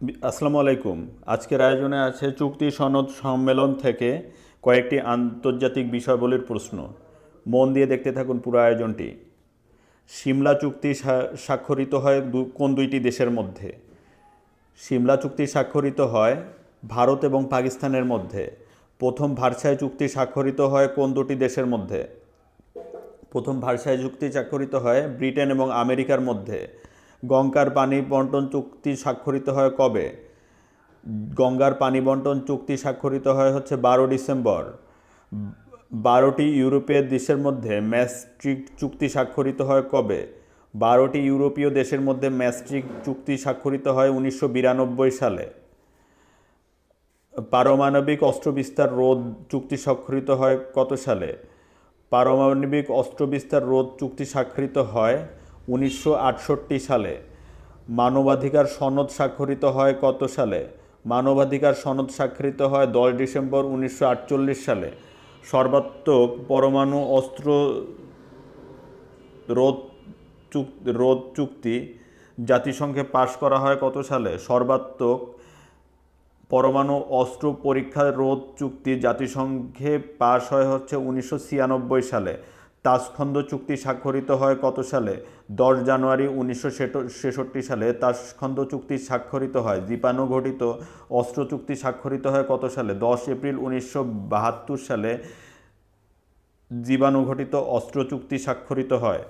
আসসালামু আলাইকুম। আজকের আয়োজনে আছে চুক্তি সনদ সম্মেলন থেকে কয়েকটি আন্তর্জাতিক বিষয়াবলীর প্রশ্ন। মন দিয়ে দেখতে থাকুন পুরো আয়োজনটি। সিমলা চুক্তি স্বাক্ষরিত হয় কোন দুইটি দেশের মধ্যে? সিমলা চুক্তি স্বাক্ষরিত হয় ভারত এবং পাকিস্তানের মধ্যে। প্রথম ভার্সাই চুক্তি স্বাক্ষরিত হয় কোন দুটি দেশের মধ্যে? প্রথম ভার্সাই চুক্তি স্বাক্ষরিত হয় ব্রিটেন এবং আমেরিকার মধ্যে। গঙ্গার পানি বন্টন চুক্তি স্বাক্ষরিত হয় কবে? গঙ্গার পানি বন্টন চুক্তি স্বাক্ষরিত হয় হচ্ছে 12 ডিসেম্বর। 12টি ইউরোপীয় দেশের মধ্যে ম্যাস্ট্রিক্ট চুক্তি স্বাক্ষরিত হয় কবে? 12টি ইউরোপীয় দেশের মধ্যে ম্যাস্ট্রিক্ট চুক্তি স্বাক্ষরিত হয় 1992 সালে। পারমাণবিক অস্ত্র বিস্তার রোধ চুক্তি স্বাক্ষরিত হয় কত সালে? পারমাণবিক অস্ত্র বিস্তার রোধ চুক্তি স্বাক্ষরিত হয় 1968 সালে। মানবাধিকার সনদ স্বাক্ষরিত হয় কত সালে? মানবাধিকার সনদ স্বাক্ষরিত হয় 10 ডিসেম্বর 1948 সালে। সর্বাত্মক পরমাণু অস্ত্র রোধ রোধ চুক্তি জাতিসংঘে পাশ করা হয় কত সালে? সর্বাত্মক পরমাণু অস্ত্র পরীক্ষা রোধ চুক্তি জাতিসংঘে পাশ হয় হচ্ছে 1996 সালে। তাশখন্দ চুক্তি স্বাক্ষরিত হয় কত সালে? 10 জানুয়ারি 1966 সালে তাশখন্দ চুক্তি স্বাক্ষরিত হয়। জীবাণু ঘটিত অস্ত্র চুক্তি স্বাক্ষরিত হয় কত সালে? 10 এপ্রিল 1972 সালে জীবাণু ঘটিত অস্ত্র চুক্তি স্বাক্ষরিত হয়।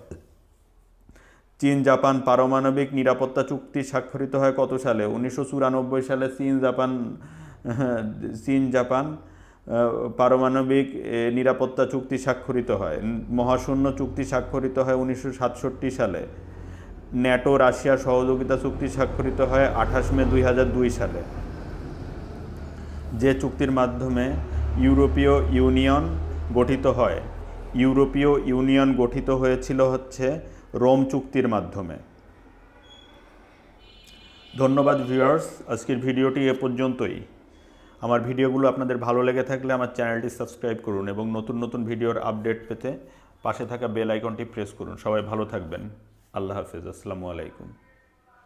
চীন জাপান পারমাণবিক নিরাপত্তা চুক্তি স্বাক্ষরিত হয় কত সালে? 1994 সালে চীন জাপান পারমাণবিক নিরাপত্তা চুক্তি স্বাক্ষরিত হয়। মহাশূন্য চুক্তি স্বাক্ষরিত হয় 1967 সালে। ন্যাটো রাশিয়া সহযোগিতা চুক্তি স্বাক্ষরিত হয় 28 মে 2002 সালে। যে চুক্তির মাধ্যমে ইউরোপীয় ইউনিয়ন গঠিত হয়? ইউরোপীয় ইউনিয়ন গঠিত হয়েছিল হচ্ছে রোম চুক্তির মাধ্যমে। ধন্যবাদ ভিউয়ার্স, আজকের ভিডিওটি এ পর্যন্তই। আমার ভিডিওগুলো আপনাদের ভালো লেগে থাকলে আমার চ্যানেলটি সাবস্ক্রাইব করুন এবং নতুন নতুন ভিডিওর আপডেট পেতে পাশে থাকা বেল আইকনটি প্রেস করুন। সবাই ভালো থাকবেন। আল্লাহ হাফেজ। আসসালামু আলাইকুম।